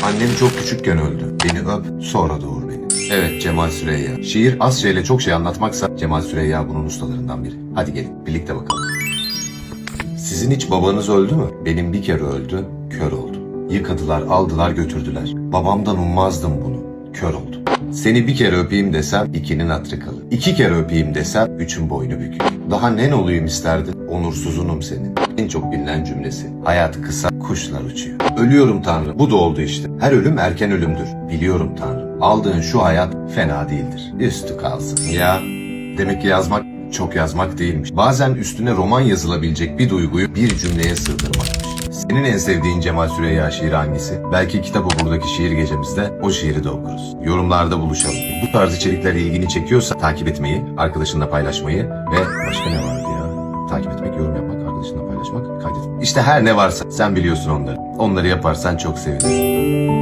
Annem çok küçükken öldü. Beni öp, sonra doğur beni. Evet, Cemal Süreyya. Şiir az şeyle çok şey anlatmaksa Cemal Süreyya bunun ustalarından biri. Hadi gelin birlikte bakalım. Sizin hiç babanız öldü mü? Benim bir kere öldü, kör oldum. Yıkadılar, aldılar, götürdüler. Babamdan ummazdım bunu. Kör oldum. Seni bir kere öpeyim desem 2'nin hatırı kalır. 2 kere öpeyim desem 3'ün boynu bükülür. Daha ne olayım isterdin? Onursuzunum senin. En çok bilinen cümlesi. Hayat kısa, kuşlar uçuyor. Ölüyorum Tanrım. Bu da oldu işte. Her ölüm erken ölümdür. Biliyorum Tanrım. Aldığın şu hayat fena değildir. Üstü kalsın. Ya demek ki yazmak çok yazmak değilmiş. Bazen üstüne roman yazılabilecek bir duyguyu bir cümleye sığdırmakmış. Senin en sevdiğin Cemal Süreyya şiiri hangisi? Belki kitabı buradaki şiir gecemizde o şiiri de okuruz. Yorumlarda buluşalım. Bu tarz içerikler ilgini çekiyorsa takip etmeyi, arkadaşınla paylaşmayı ve başka ne vardı ya? Takip etmek, yorum yapmak, arkadaşınla paylaşmak, kaydetmek. İşte her ne varsa sen biliyorsun onları. Onları yaparsan çok sevinirim.